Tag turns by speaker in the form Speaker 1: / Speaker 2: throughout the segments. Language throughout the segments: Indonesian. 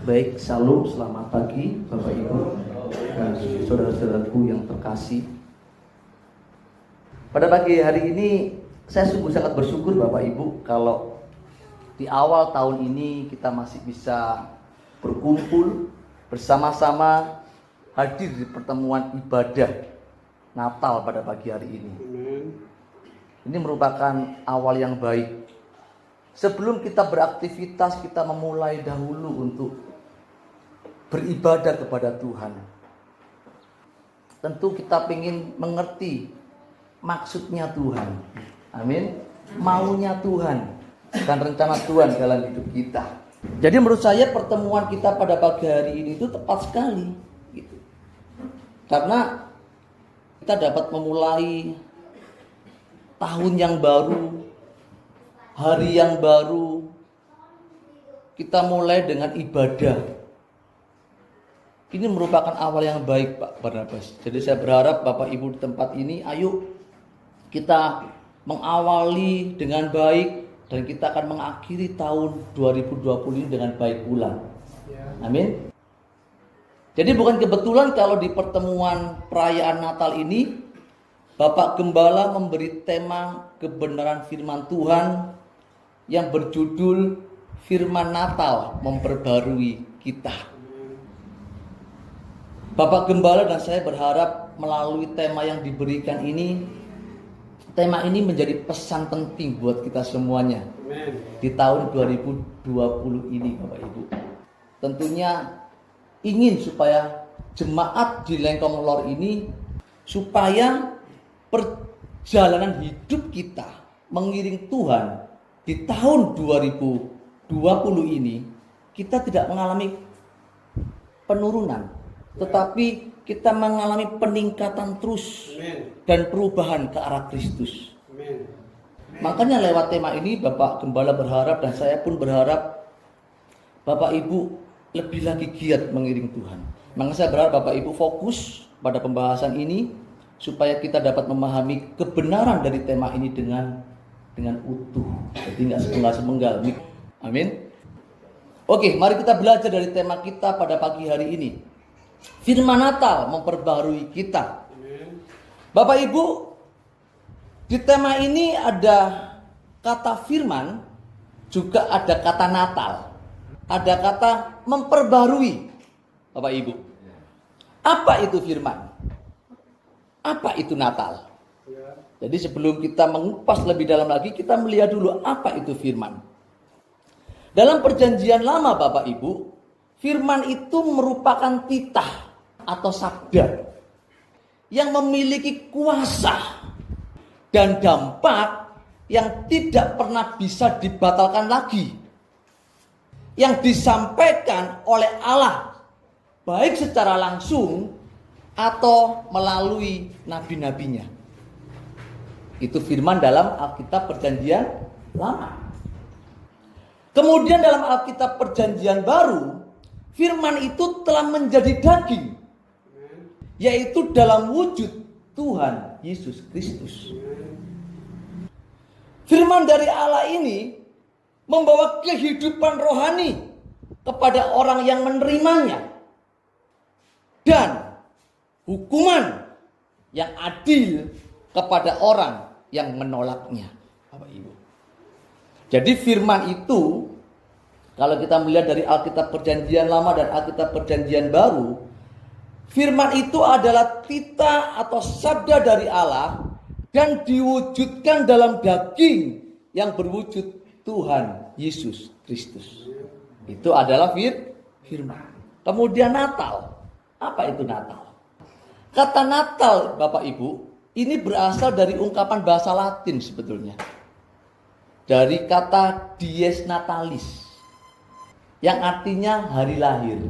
Speaker 1: Baik, shalom, selamat pagi Bapak Ibu dan saudara-saudaraku yang terkasih. Pada pagi hari ini saya sungguh sangat bersyukur Bapak Ibu kalau di awal tahun ini kita masih bisa berkumpul bersama-sama hadir di pertemuan ibadah Natal pada pagi hari ini. Ini merupakan awal yang baik. Sebelum kita beraktivitas, kita memulai dahulu untuk beribadah kepada Tuhan. Tentu kita ingin mengerti maksudnya Tuhan. Amin. Maunya Tuhan dan rencana Tuhan dalam hidup kita. Jadi menurut saya pertemuan kita pada pagi hari ini itu tepat sekali gitu. Karena kita dapat memulai tahun yang baru, hari yang baru. Kita mulai dengan ibadah. Ini merupakan awal yang baik Pak Barnabas. Jadi saya berharap Bapak Ibu di tempat ini, ayo kita mengawali dengan baik dan kita akan mengakhiri tahun 2020 ini dengan baik pula. Amin. Jadi bukan kebetulan kalau di pertemuan perayaan Natal ini Bapak Gembala memberi tema kebenaran firman Tuhan yang berjudul Firman Natal Memperbarui Kita. Bapak Gembala dan saya berharap melalui tema yang diberikan ini, tema ini menjadi pesan penting buat kita semuanya. Amen. Di tahun 2020 ini Bapak Ibu. Tentunya ingin supaya jemaat di Lengkong Lor ini, supaya perjalanan hidup kita mengiring Tuhan di tahun 2020 ini, kita tidak mengalami penurunan, tetapi kita mengalami peningkatan terus. Amen. Dan perubahan ke arah Kristus. Amen. Makanya lewat tema ini Bapak Gembala berharap dan saya pun berharap Bapak Ibu lebih lagi giat mengiring Tuhan. Maka saya berharap Bapak Ibu fokus pada pembahasan ini supaya kita dapat memahami kebenaran dari tema ini dengan utuh. Jadi nggak sepenggal-sepenggal. Amin. Oke, mari kita belajar dari tema kita pada pagi hari ini. Firman Natal memperbarui kita. Bapak Ibu, di tema ini ada kata firman, juga ada kata Natal. Ada kata memperbarui. Bapak Ibu, apa itu firman? Apa itu Natal? Jadi sebelum kita mengupas lebih dalam lagi, kita melihat dulu apa itu firman. Dalam perjanjian lama Bapak Ibu, firman itu merupakan titah atau sabda yang memiliki kuasa dan dampak yang tidak pernah bisa dibatalkan lagi. Yang disampaikan oleh Allah baik secara langsung atau melalui nabi-nabinya. Itu firman dalam Alkitab Perjanjian Lama. Kemudian dalam Alkitab Perjanjian Baru, firman itu telah menjadi daging, yaitu dalam wujud Tuhan Yesus Kristus. Firman dari Allah ini membawa kehidupan rohani kepada orang yang menerimanya dan hukuman yang adil kepada orang yang menolaknya. Bapak Ibu. Jadi firman itu, kalau kita melihat dari Alkitab Perjanjian Lama dan Alkitab Perjanjian Baru, firman itu adalah titah atau sabda dari Allah dan diwujudkan dalam daging yang berwujud Tuhan Yesus Kristus. Itu adalah firman. Kemudian Natal. Apa itu Natal? Kata Natal, Bapak Ibu, ini berasal dari ungkapan bahasa Latin sebetulnya. Dari kata dies natalis, yang artinya hari lahir.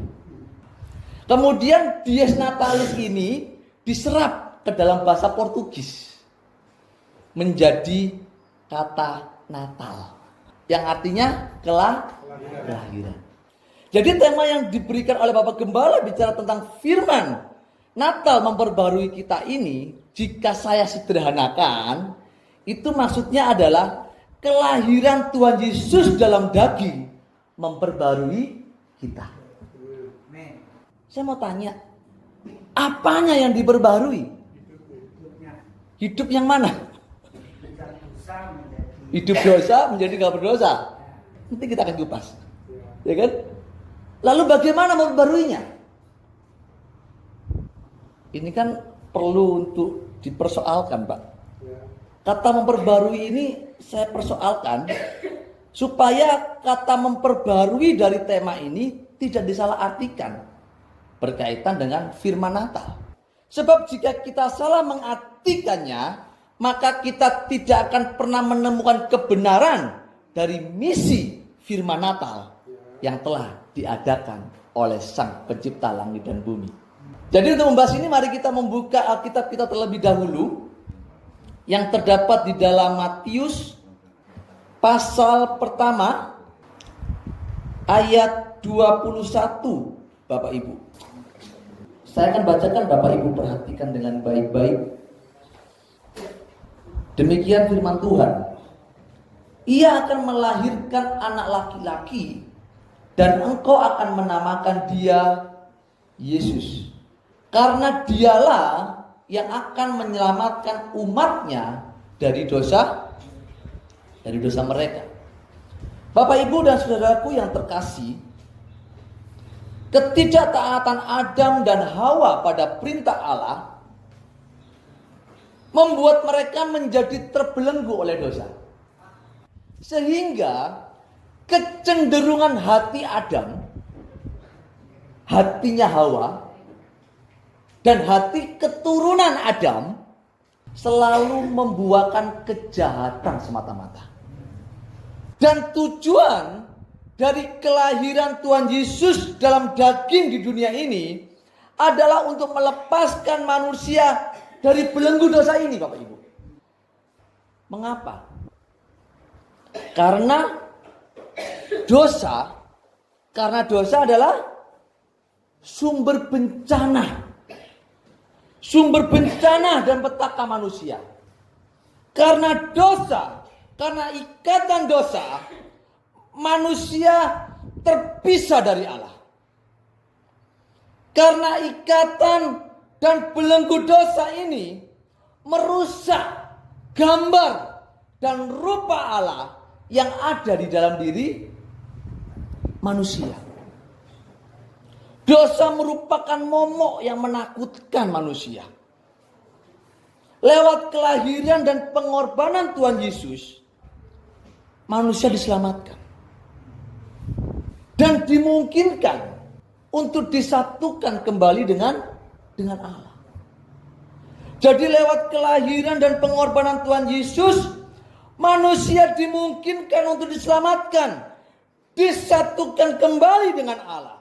Speaker 1: Kemudian dies natalis ini diserap ke dalam bahasa Portugis menjadi kata Natal, yang artinya kelahiran. Jadi tema yang diberikan oleh Bapak Gembala bicara tentang firman Natal memperbarui kita ini, jika saya sederhanakan, itu maksudnya adalah kelahiran Tuhan Yesus dalam daging memperbarui kita. Saya mau tanya, apanya yang diperbarui? Hidup yang mana? Hidup dosa menjadi gak berdosa. Nanti kita akan kupas. Ya kan? Lalu bagaimana memperbaruinya? Ini kan perlu untuk dipersoalkan, Pak. Kata memperbarui ini saya persoalkan supaya kata memperbarui dari tema ini tidak disalahartikan berkaitan dengan firman Natal. Sebab jika kita salah mengartikannya, maka kita tidak akan pernah menemukan kebenaran dari misi firman Natal yang telah diadakan oleh Sang Pencipta langit dan bumi. Jadi untuk membahas ini, mari kita membuka Alkitab kita terlebih dahulu yang terdapat di dalam Matius pasal pertama ayat 21, Bapak Ibu. Saya akan bacakan, Bapak Ibu perhatikan dengan baik-baik. Demikian firman Tuhan. Ia akan melahirkan anak laki-laki dan engkau akan menamakan dia Yesus. Karena dialah yang akan menyelamatkan umatnya dari dosa mereka. Bapak, Ibu, dan saudaraku yang terkasih, ketidaktaatan Adam dan Hawa pada perintah Allah membuat mereka menjadi terbelenggu oleh dosa. Sehingga kecenderungan hati Adam, hatinya Hawa, dan hati keturunan Adam selalu membuahkan kejahatan semata-mata. Dan tujuan dari kelahiran Tuhan Yesus dalam daging di dunia ini adalah untuk melepaskan manusia dari belenggu dosa ini, Bapak Ibu. Mengapa? Karena dosa adalah sumber bencana dan petaka manusia. Karena ikatan dosa, manusia terpisah dari Allah. Karena ikatan dan belenggu dosa ini merusak gambar dan rupa Allah yang ada di dalam diri manusia. Dosa merupakan momok yang menakutkan manusia. Lewat kelahiran dan pengorbanan Tuhan Yesus, manusia diselamatkan dan dimungkinkan untuk disatukan kembali dengan Allah. Jadi lewat kelahiran dan pengorbanan Tuhan Yesus, manusia dimungkinkan untuk diselamatkan, disatukan kembali dengan Allah.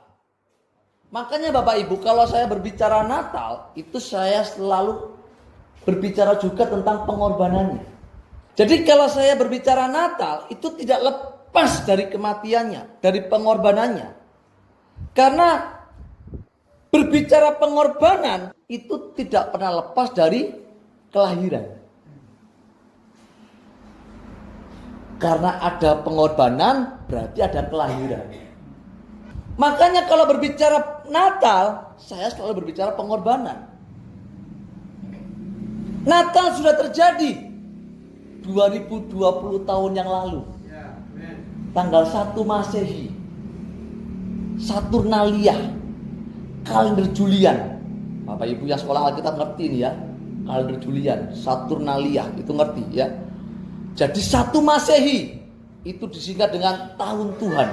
Speaker 1: Makanya Bapak Ibu, kalau saya berbicara Natal, itu saya selalu berbicara juga tentang pengorbanannya. Jadi kalau saya berbicara Natal, itu tidak lepas dari kematiannya, dari pengorbanannya. Karena berbicara pengorbanan itu tidak pernah lepas dari kelahiran. Karena ada pengorbanan berarti ada kelahiran. Makanya kalau berbicara Natal, saya selalu berbicara pengorbanan. Natal sudah terjadi 2020 tahun yang lalu. Tanggal 1 Masehi. Saturnalia. Kalender Julian. Bapak Ibu yang sekolah Alkitab ngerti ini ya. Kalender Julian, Saturnalia, itu ngerti ya. Jadi 1 Masehi itu disingkat dengan tahun Tuhan.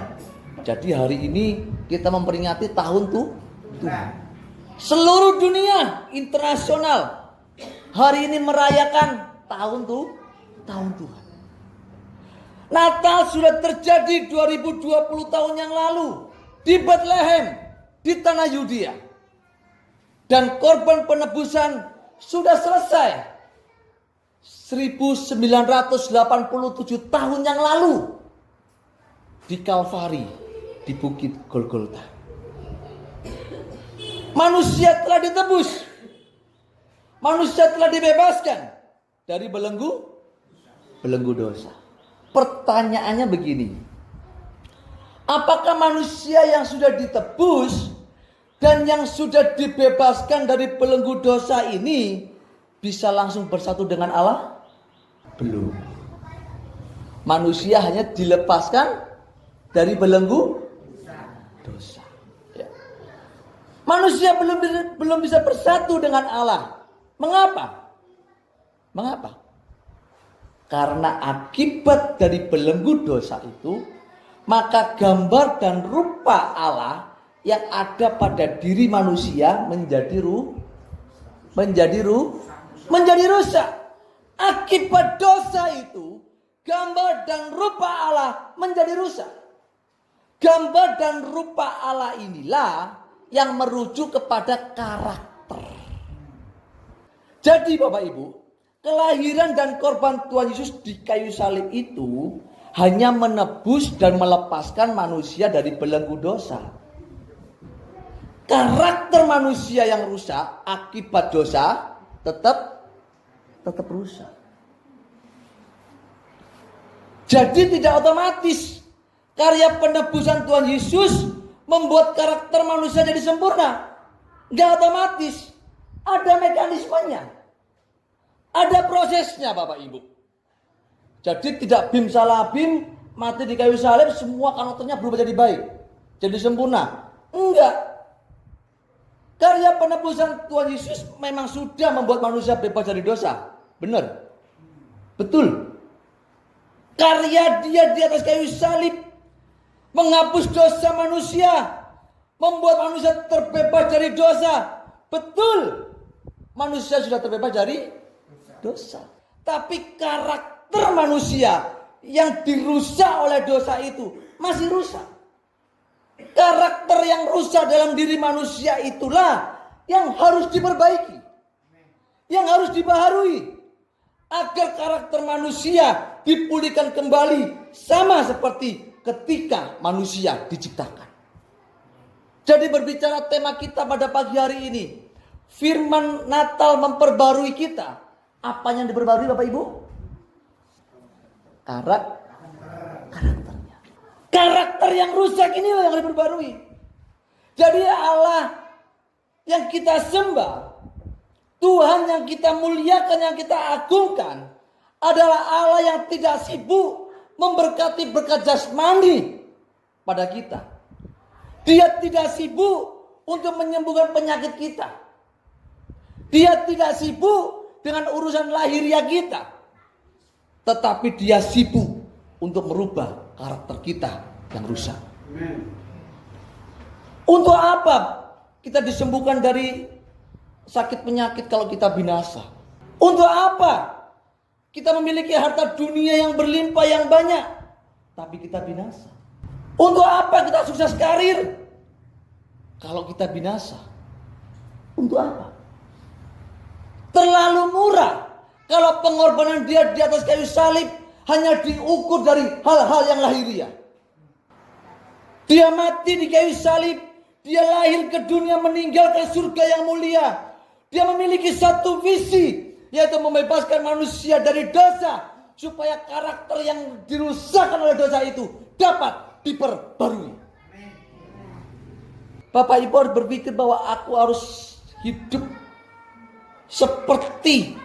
Speaker 1: Jadi hari ini kita memperingati tahun Tuhan. Seluruh dunia internasional hari ini merayakan tahun Tuhan. Natal sudah terjadi 2020 tahun yang lalu di Bethlehem, di tanah Yudea. Dan korban penebusan sudah selesai 1987 tahun yang lalu di Kalvari, di Bukit Golgota. Manusia telah ditebus. Manusia telah dibebaskan dari belenggu dosa. Pertanyaannya begini. Apakah manusia yang sudah ditebus Dan yang sudah dibebaskan dari belenggu dosa ini bisa langsung bersatu dengan Allah? Belum. Manusia hanya dilepaskan dari belenggu dosa. Ya. Manusia belum bisa bersatu dengan Allah. Mengapa? Mengapa? Karena akibat dari belenggu dosa itu, maka gambar dan rupa Allah yang ada pada diri manusia menjadi rusak. Akibat dosa itu, gambar dan rupa Allah menjadi rusak. Gambar dan rupa Allah inilah yang merujuk kepada karakter. Jadi Bapak Ibu, kelahiran dan korban Tuhan Yesus di kayu salib itu hanya menebus dan melepaskan manusia dari belenggu dosa. Karakter manusia yang rusak akibat dosa tetap rusak. Jadi tidak otomatis karya penebusan Tuhan Yesus membuat karakter manusia jadi sempurna. Enggak otomatis. Ada mekanismenya. Ada prosesnya Bapak Ibu. Jadi tidak bim salah bim, mati di kayu salib semua karakternya berubah jadi baik. Jadi sempurna. Enggak. Karya penebusan Tuhan Yesus memang sudah membuat manusia bebas dari dosa. Benar. Betul. Karya dia di atas kayu salib menghapus dosa manusia, membuat manusia terbebas dari dosa. Betul. Manusia sudah terbebas dari dosa. Tapi karakter manusia yang dirusak oleh dosa itu masih rusak. Karakter yang rusak dalam diri manusia itulah yang harus diperbaiki. Yang harus dibaharui. Agar karakter manusia dipulihkan kembali sama seperti ketika manusia diciptakan. Jadi berbicara tema kita pada pagi hari ini, firman Natal memperbarui kita. Apa yang diperbarui Bapak Ibu? Karakternya. Karakter yang rusak inilah yang diperbarui. Jadi Allah yang kita sembah, Tuhan yang kita muliakan, yang kita agungkan adalah Allah yang tidak sibuk memberkati berkat jasmani pada kita. Dia tidak sibuk untuk menyembuhkan penyakit kita. Dia tidak sibuk dengan urusan lahiriah kita. Tetapi dia sibuk untuk merubah karakter kita yang rusak. Untuk apa kita disembuhkan dari sakit penyakit kalau kita binasa? Untuk apa kita memiliki harta dunia yang berlimpah yang banyak tapi kita binasa? Untuk apa kita sukses karir kalau kita binasa? Untuk apa? Terlalu murah kalau pengorbanan dia di atas kayu salib hanya diukur dari hal-hal yang lahiriah. Dia mati di kayu salib, dia lahir ke dunia meninggalkan surga yang mulia. Dia memiliki satu visi, yaitu membebaskan manusia dari dosa, supaya karakter yang dirusakkan oleh dosa itu dapat diperbarui. Bapak Ibu harus berpikir bahwa aku harus hidup seperti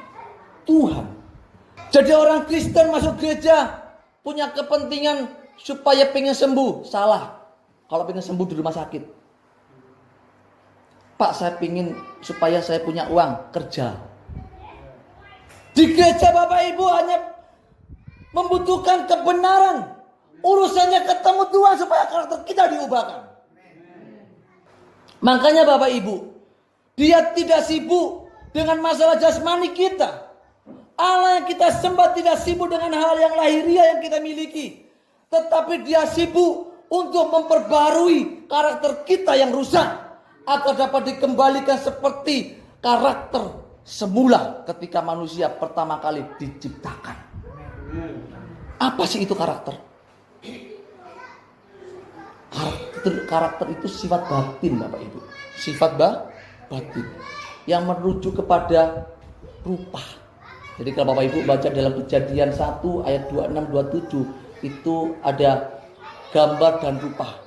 Speaker 1: Tuhan. Jadi orang Kristen masuk gereja punya kepentingan supaya pengen sembuh. Salah. Kalau pengen sembuh di rumah sakit. Pak, saya pengen supaya saya punya uang, kerja. Di gereja Bapak Ibu hanya membutuhkan kebenaran. Urusannya ketemu Tuhan supaya karakter kita diubahkan. Makanya Bapak Ibu, dia tidak sibuk dengan masalah jasmani kita. Allah yang kita sembah tidak sibuk dengan hal yang lahiriah yang kita miliki. Tetapi dia sibuk untuk memperbarui karakter kita yang rusak. Agar dapat dikembalikan seperti karakter semula ketika manusia pertama kali diciptakan. Apa sih itu karakter? Karakter itu sifat batin Bapak Ibu. Sifat batin yang merujuk kepada rupa. Jadi kalau Bapak Ibu baca dalam Kejadian 1 ayat 26-27 itu ada gambar dan rupa.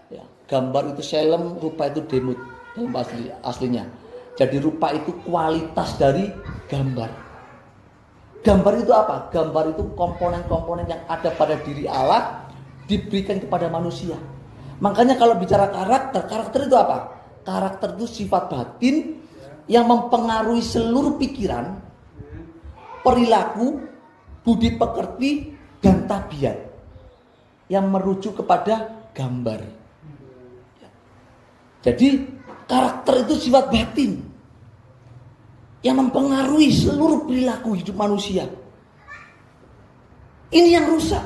Speaker 1: Ya, gambar itu Shalem, rupa itu Demut. dalam aslinya. Jadi rupa itu kualitas dari gambar. Gambar itu apa? Gambar itu komponen-komponen yang ada pada diri Allah diberikan kepada manusia. Makanya kalau bicara karakter itu apa? Karakter itu sifat batin yang mempengaruhi seluruh pikiran, perilaku, budi pekerti, dan tabiat yang merujuk kepada gambar. Jadi karakter itu sifat batin yang mempengaruhi seluruh perilaku hidup manusia. Ini yang rusak.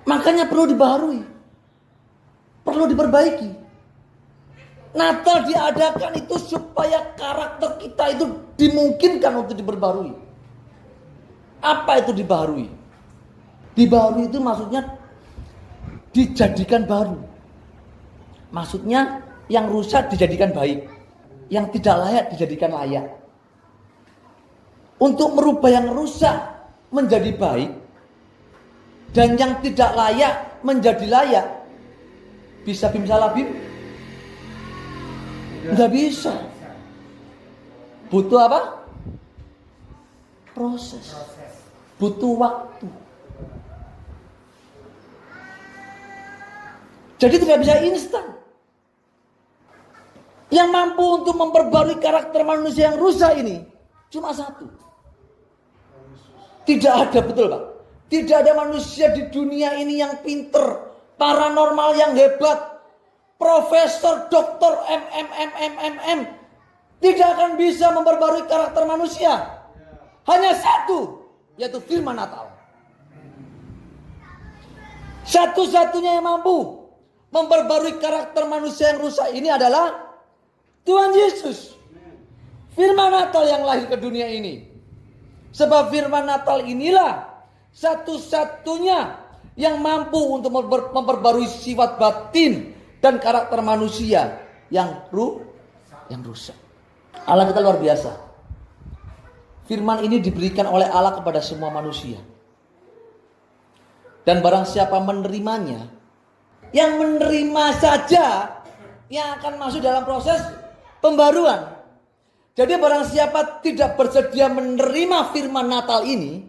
Speaker 1: Makanya perlu dibaharui, perlu diperbaiki. Natal diadakan itu supaya karakter kita itu dimungkinkan untuk diperbarui. Apa itu dibaharui? Dibaharui itu maksudnya dijadikan baru. Maksudnya yang rusak dijadikan baik, yang tidak layak dijadikan layak. Untuk merubah yang rusak menjadi baik dan yang tidak layak menjadi layak, bisa Bim salah Bim? Nggak bisa. Butuh apa? Proses. Butuh waktu. Jadi tidak bisa instan. Yang mampu untuk memperbarui karakter manusia yang rusak ini cuma satu. Tidak ada, betul Pak. Tidak ada manusia di dunia ini yang pinter, paranormal yang hebat, profesor, doktor, MM, tidak akan bisa memperbarui karakter manusia. Hanya satu, yaitu firman Natal. Satu-satunya yang mampu memperbarui karakter manusia yang rusak ini adalah Tuhan Yesus. Firman Natal yang lahir ke dunia ini. Sebab firman Natal inilah satu-satunya yang mampu untuk memperbarui sifat batin dan karakter manusia yang rusak. Allah kita luar biasa. Firman ini diberikan oleh Allah kepada semua manusia. Dan barang siapa menerimanya, yang menerima saja yang akan masuk dalam proses pembaruan. Jadi barang siapa tidak bersedia menerima firman Natal ini,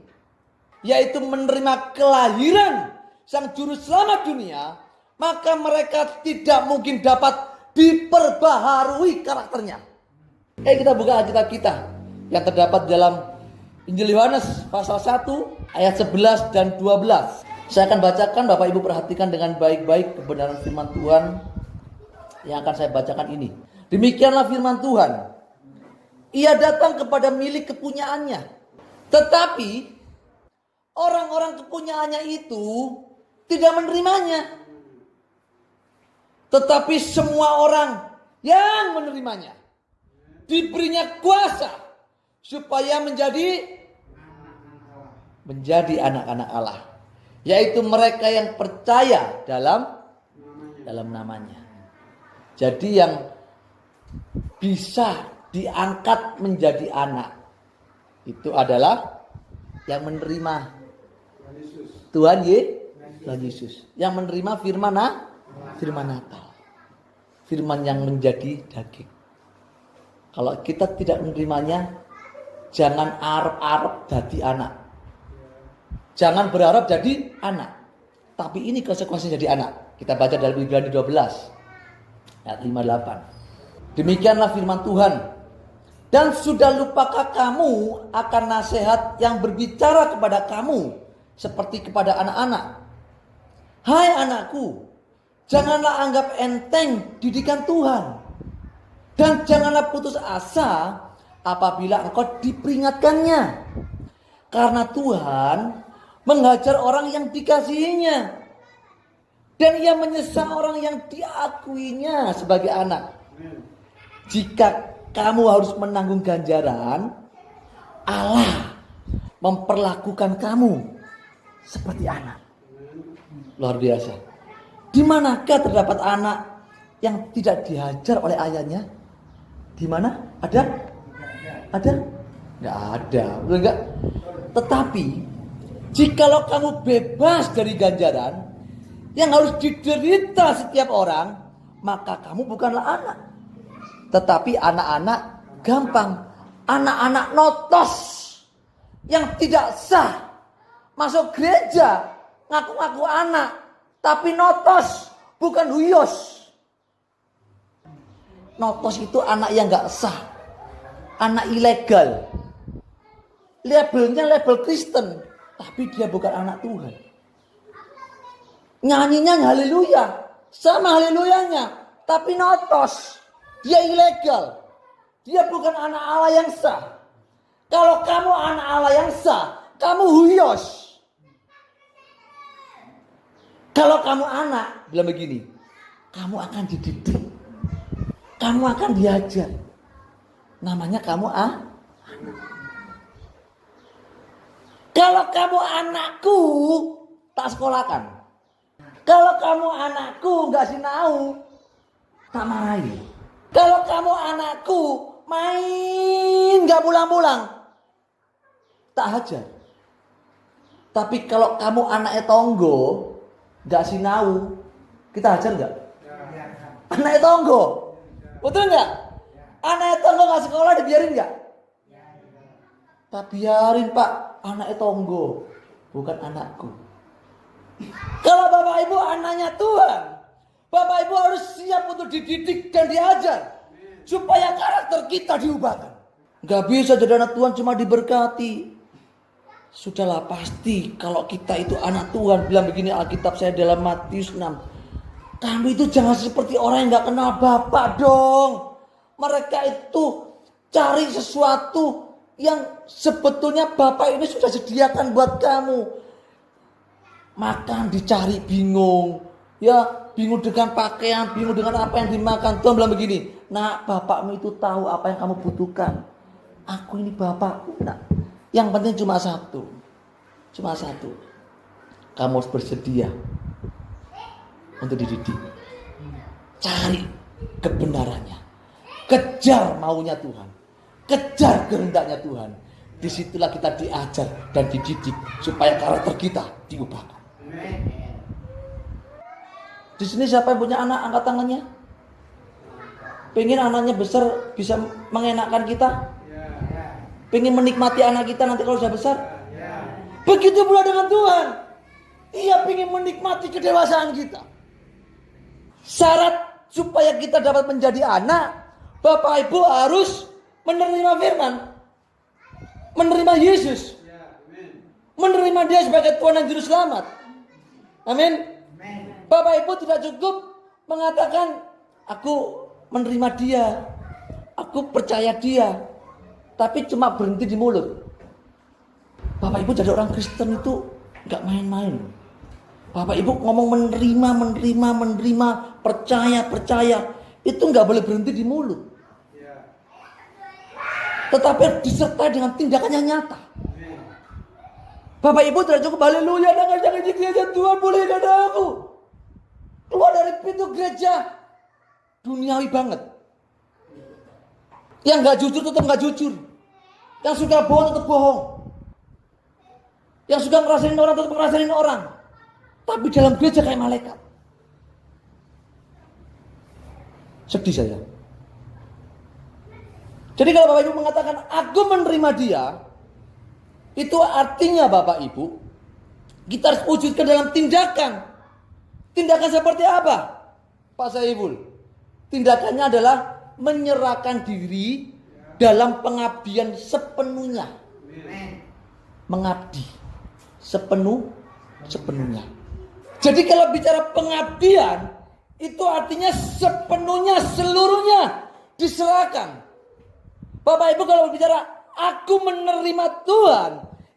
Speaker 1: yaitu menerima kelahiran Sang Juru Selamat dunia, maka mereka tidak mungkin dapat diperbaharui karakternya. Kita buka Alkitab kita yang terdapat dalam Injil Yohanes pasal 1 ayat 11 dan 12. Saya akan bacakan, Bapak Ibu perhatikan dengan baik-baik kebenaran firman Tuhan yang akan saya bacakan ini. Demikianlah firman Tuhan. Ia datang kepada milik kepunyaannya, tetapi orang-orang kepunyaannya itu tidak menerimanya. Tetapi semua orang yang menerimanya diberinya kuasa supaya menjadi anak-anak Allah, yaitu mereka yang percaya dalam namanya. Jadi yang bisa diangkat menjadi anak itu adalah yang menerima Tuhan Yesus, yang menerima firman Natal, firman yang menjadi daging. Kalau kita tidak menerimanya, jangan arep-arep jadi anak, jangan berharap jadi anak, tapi ini konsekuensinya jadi anak. Kita baca dalam Ibrani 12 ayat 58. Demikianlah firman Tuhan. Dan sudah lupakah kamu akan nasihat yang berbicara kepada kamu seperti kepada anak-anak? Hai anakku, janganlah anggap enteng didikan Tuhan. Dan janganlah putus asa apabila engkau diperingatkannya. Karena Tuhan menghajar orang yang dikasihinya. Dan ia menyesal orang yang diakuinya sebagai anak. Jika kamu harus menanggung ganjaran, Allah memperlakukan kamu seperti anak. Luar biasa. Di manakah terdapat anak yang tidak dihajar oleh ayahnya? Di mana? Ada? Nggak ada. Betul nggak? Tetapi jikalau kamu bebas dari ganjaran yang harus diderita setiap orang, maka kamu bukanlah anak. Tetapi anak-anak gampang. Anak-anak notos yang tidak sah masuk gereja, ngaku-ngaku anak, tapi notos, bukan huyos. Notos itu anak yang gak sah, anak ilegal. Labelnya label Kristen, tapi dia bukan anak Tuhan. Nyanyinya haleluya, sama haleluyanya, tapi notos. Dia ilegal. Dia bukan anak Allah yang sah. Kalau kamu anak Allah yang sah, kamu huyos. Kalau kamu anak, bilang begini, kamu akan dididik. Kamu akan diajar. Namanya kamu anak. Kalau kamu anakku, tak sekolahkan. Kalau kamu anakku, gak sinau, tak marahi. Kalau kamu anakku, main gak pulang-pulang, tak hajar. Tapi kalau kamu anaknya tonggo, gak sinau, kita hajar gak? Anaknya tonggo, betul gak? Anaknya tonggo gak sekolah dibiarin gak? Tak biarin Pak, anaknya tonggo, bukan anakku. Kalau Bapak Ibu anaknya Tuhan, Bapak Ibu harus siap untuk dididik dan diajar supaya karakter kita diubahkan. Gak bisa jadi anak Tuhan cuma diberkati. Sudahlah, pasti kalau kita itu anak Tuhan, bilang begini Alkitab saya dalam Matius 6. Kamu itu jangan seperti orang yang gak kenal Bapak dong. Mereka itu cari sesuatu yang sebetulnya Bapak ini sudah sediakan buat kamu. Makan dicari bingung. Ya, bingung dengan pakaian, bingung dengan apa yang dimakan. Tuhan bilang begini, nak, bapakmu itu tahu apa yang kamu butuhkan. Aku ini bapakku, nak. Yang penting cuma satu. Cuma satu. Kamu harus bersedia untuk dididik. Cari kebenarannya. Kejar maunya Tuhan. Kejar kehendaknya Tuhan. Disitulah kita diajar dan dididik supaya karakter kita diubahkan. Di sini siapa yang punya anak, angkat tangannya. Pengen anaknya besar bisa mengenakkan kita. Pengen menikmati anak kita nanti kalau sudah besar. Begitu pula dengan Tuhan. Ia pengen menikmati kedewasaan kita. Syarat supaya kita dapat menjadi anak, Bapak Ibu harus menerima firman. Menerima Yesus. Menerima dia sebagai Tuhan dan Juru Selamat. Amin. Bapak Ibu tidak cukup mengatakan aku menerima dia, aku percaya dia, tapi cuma berhenti di mulut. Bapak Ibu jadi orang Kristen itu gak main-main. Bapak Ibu ngomong menerima, percaya, itu gak boleh berhenti di mulut. Tetapi disertai dengan tindakan yang nyata. Bapak Ibu tidak cukup haleluya, jangan di gereja Tuhan boleh ada aku. Keluar dari pintu gereja duniawi banget. Yang gak jujur tetap gak jujur. Yang suka bohong tetap bohong. Yang suka ngerasain orang tetap ngerasain orang. Tapi dalam gereja kayak malaikat. Sedih saya. Jadi kalau Bapak Ibu mengatakan aku menerima dia, itu artinya Bapak Ibu, kita harus wujudkan dalam tindakan. Tindakan seperti apa? Pak Saiful. Tindakannya adalah menyerahkan diri dalam pengabdian sepenuhnya. Mengabdi sepenuhnya. Jadi kalau bicara pengabdian, itu artinya sepenuhnya, seluruhnya diserahkan. Bapak Ibu kalau bicara aku menerima Tuhan,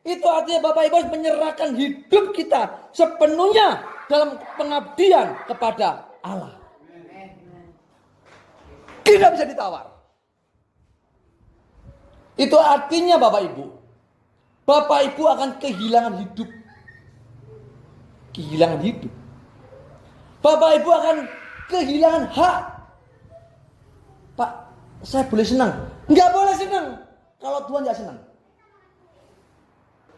Speaker 1: itu artinya Bapak Ibu harus menyerahkan hidup kita sepenuhnya dalam pengabdian kepada Allah. Tidak bisa ditawar. Itu artinya Bapak Ibu akan kehilangan hidup. Kehilangan hidup. Bapak Ibu akan kehilangan hak. Pak, saya boleh senang? Enggak boleh senang kalau Tuhan enggak senang.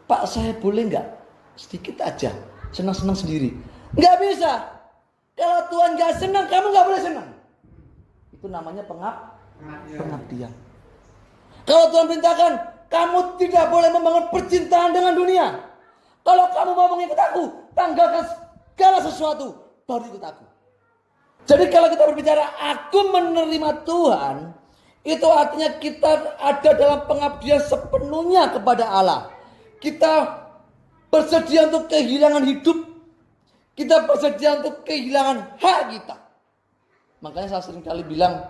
Speaker 1: Pak, saya boleh enggak sedikit aja senang-senang sendiri? Enggak bisa. Kalau Tuhan enggak senang, kamu enggak boleh senang. Itu namanya pengabdian. Kalau Tuhan perintahkan, kamu tidak boleh membangun percintaan dengan dunia. Kalau kamu mau mengikut aku, tanggalkan segala sesuatu, baru ikut aku. Jadi kalau kita berbicara aku menerima Tuhan, itu artinya kita ada dalam pengabdian sepenuhnya kepada Allah. Kita bersedia untuk kehilangan hidup. Kita bersedia untuk kehilangan hak kita. Makanya saya sering kali bilang,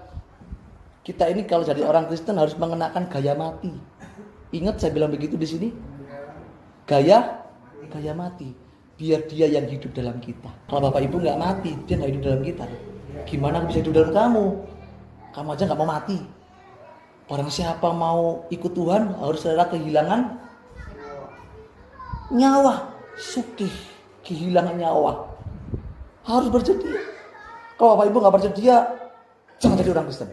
Speaker 1: kita ini kalau jadi orang Kristen harus mengenakan gaya mati. Ingat saya bilang begitu di sini? Gaya mati. Biar dia yang hidup dalam kita. Kalau Bapak Ibu nggak mati, dia nggak hidup dalam kita. Gimana bisa hidup dalam kamu? Kamu aja nggak mau mati. Orang siapa mau ikut Tuhan harus rela kehilangan nyawa. Sukih, kehilangan nyawa. Harus bersedia. Kalau Bapak Ibu nggak bersedia, jangan jadi orang Kristen.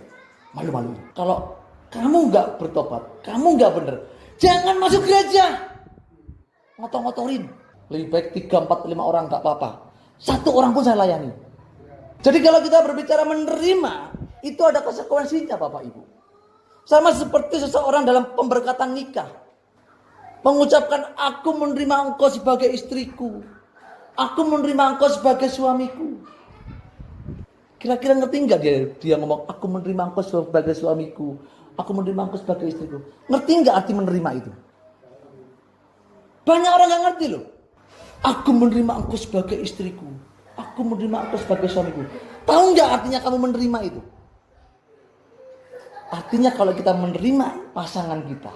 Speaker 1: Malu-malu. Kalau kamu nggak bertobat, kamu nggak bener, jangan masuk gereja. Ngotor-ngotorin. Lebih baik 3, 4, 5 orang nggak apa-apa. 1 orang pun saya layani. Jadi kalau kita berbicara menerima, itu ada konsekuensinya Bapak Ibu. Sama seperti seseorang dalam pemberkatan nikah. Mengucapkan, aku menerima engkau sebagai istriku. Aku menerima engkau sebagai suamiku. Kira-kira ngerti nggak dia ngomong, aku menerima engkau sebagai suamiku. Aku menerima engkau sebagai istriku. Ngerti nggak arti menerima itu? Banyak orang nggak ngerti loh. Aku menerima engkau sebagai istriku. Aku menerima engkau sebagai suamiku. Tahu nggak artinya kamu menerima itu? Artinya kalau kita menerima pasangan kita,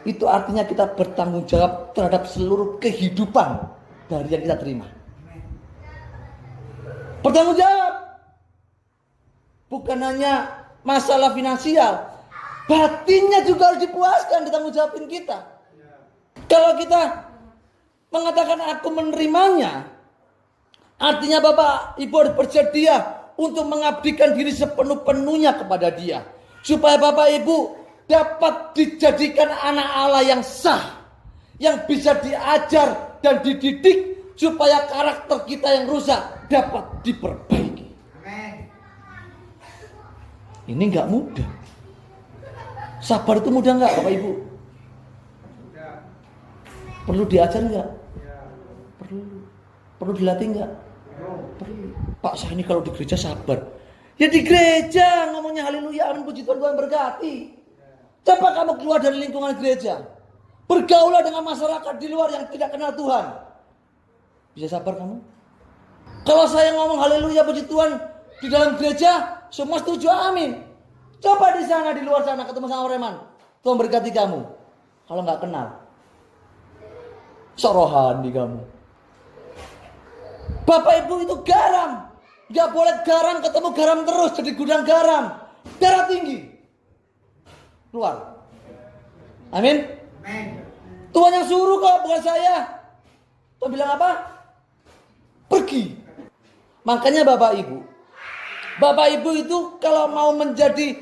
Speaker 1: itu artinya kita bertanggung jawab terhadap seluruh kehidupan dari yang kita terima. Bertanggung jawab. Bukan hanya masalah finansial, batinnya juga harus dipuaskan, ditanggung jawabin kita. Kalau kita mengatakan aku menerimanya, artinya Bapak Ibu harus bersedia untuk mengabdikan diri sepenuh-penuhnya kepada dia. Supaya Bapak Ibu dapat dijadikan anak Allah yang sah. Yang bisa diajar dan dididik. Supaya karakter kita yang rusak dapat diperbaiki. Ini gak mudah. Sabar itu mudah gak Bapak Ibu? Perlu diajar gak? Perlu dilatih nggak? Perlu. Pak, saya ini kalau di gereja sabar. Ya di gereja ngomongnya haleluya, amin, puji Tuhan, Tuhan berkati. Coba kamu keluar dari lingkungan gereja, bergaulah dengan masyarakat di luar yang tidak kenal Tuhan. Bisa sabar kamu? Kalau saya ngomong haleluya, puji Tuhan di dalam gereja, semua setuju, amin. Coba di sana, di luar sana ketemu sama Reman, Tuhan berkati kamu. Kalau nggak kenal, sok rohani kamu. Bapak Ibu itu garam. Gak boleh garam ketemu garam terus. Jadi gudang garam. Darah tinggi. Keluar. Amin. Tuhan yang suruh kok, bukan saya. Tuhan bilang apa? Pergi. Makanya Bapak Ibu itu kalau mau menjadi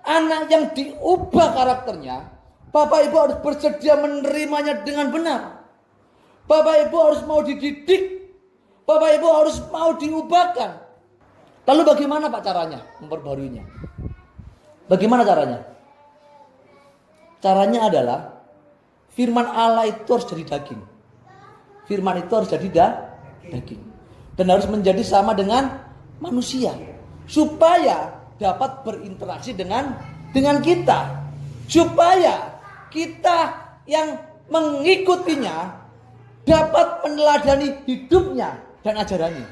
Speaker 1: anak yang diubah karakternya, Bapak Ibu harus bersedia menerimanya dengan benar. Bapak Ibu harus mau dididik. Bapak Ibu harus mau diubahkan. Lalu bagaimana Pak caranya memperbaruinya? Bagaimana caranya? Caranya adalah firman Allah itu harus jadi daging. Firman itu harus jadi daging. Dan harus menjadi sama dengan manusia. Supaya dapat berinteraksi dengan kita. Supaya kita yang mengikutinya dapat meneladani hidupnya dan ajarannya.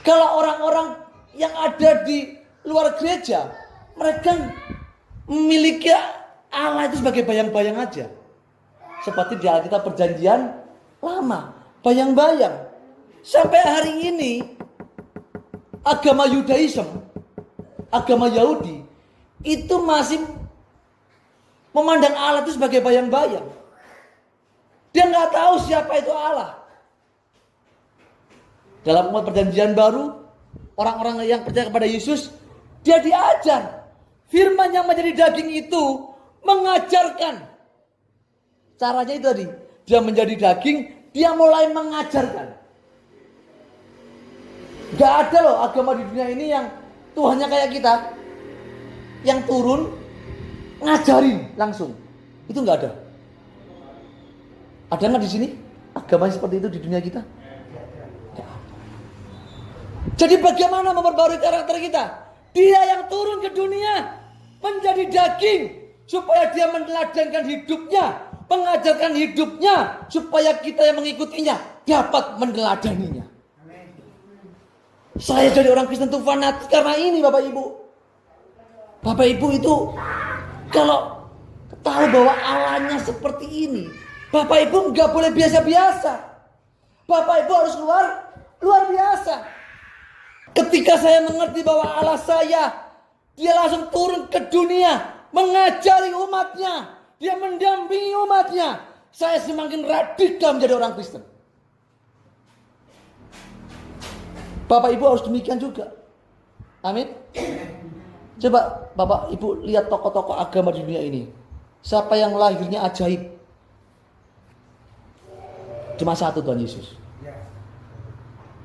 Speaker 1: Kalau orang-orang yang ada di luar gereja, mereka memiliki Allah itu sebagai bayang-bayang aja. Seperti di Alkitab Perjanjian Lama, bayang-bayang. Sampai hari ini agama Yudaism, agama Yahudi itu masih memandang Allah itu sebagai bayang-bayang. Dia nggak tahu siapa itu Allah. Dalam umat perjanjian baru, orang-orang yang percaya kepada Yesus, dia diajar. Firman yang menjadi daging itu mengajarkan. Caranya itu tadi, dia menjadi daging, dia mulai mengajarkan. Gak ada loh agama di dunia ini yang Tuhannya kayak kita, yang turun ngajarin langsung. Itu nggak ada. Ada nggak di sini agama seperti itu di dunia kita? Jadi bagaimana memperbarui karakter kita? Dia yang turun ke dunia menjadi daging supaya dia meneladankan hidupnya, mengajarkan hidupnya supaya kita yang mengikutinya dapat meneladaninya. Saya jadi orang Kristen itu fanatik karena ini, Bapak Ibu. Bapak Ibu itu kalau tahu bahwa Allahnya seperti ini, Bapak Ibu nggak boleh biasa-biasa. Bapak Ibu harus luar biasa. Ketika saya mengerti bahwa Allah saya, dia langsung turun ke dunia, mengajari umatnya, dia mendampingi umatnya. Saya semakin radikal menjadi orang Kristen. Bapak Ibu harus demikian juga. Amin. Coba Bapak Ibu lihat tokoh-tokoh agama di dunia ini. Siapa yang lahirnya ajaib? Cuma satu, Tuhan Yesus.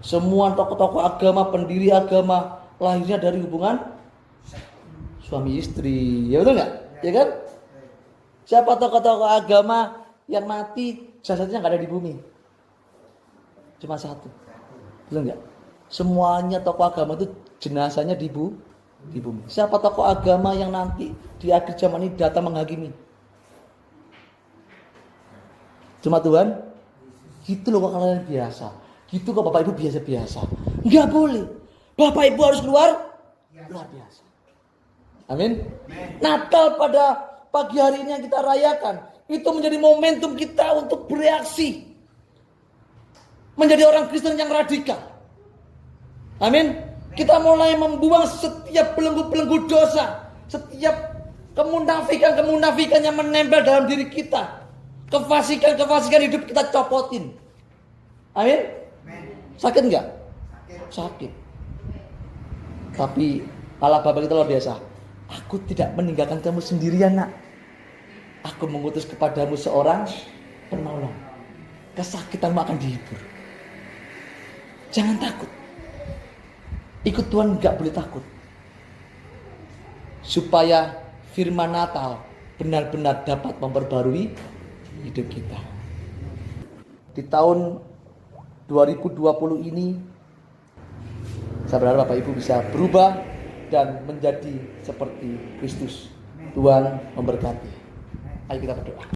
Speaker 1: Semua tokoh-tokoh agama, pendiri agama, lahirnya dari hubungan suami istri. Ya betul nggak? Ya kan? Siapa tokoh-tokoh agama yang mati jasadnya nggak ada di bumi? Cuma satu. Betul nggak? Semuanya tokoh agama itu jenazahnya di bumi. Siapa tokoh agama yang nanti di akhir zaman ini datang menghakimi? Cuma Tuhan. Gitu loh kok kalian biasa. Gitu kok Bapak Ibu biasa-biasa. Enggak boleh. Bapak Ibu harus luar biasa. Amin. Natal pada pagi hari ini yang kita rayakan, itu menjadi momentum kita untuk bereaksi. Menjadi orang Kristen yang radikal. Amin. Kita mulai membuang setiap belenggu-belenggu dosa, setiap kemunafikan yang menempel dalam diri kita. Kefasikan hidup kita copotin. Amin. Sakit enggak? Sakit. Tapi Allah Bapa kita luar biasa. Aku tidak meninggalkan kamu sendirian, nak. Aku mengutus kepadamu seorang penolong. Kesakitanmu akan dihibur. Jangan takut. Ikut Tuhan enggak boleh takut. Supaya firman Natal benar-benar dapat memperbarui hidup kita. Di tahun 2020 ini, saya berharap Bapak Ibu bisa berubah dan menjadi seperti Kristus. Tuhan memberkati. Ayo kita berdoa.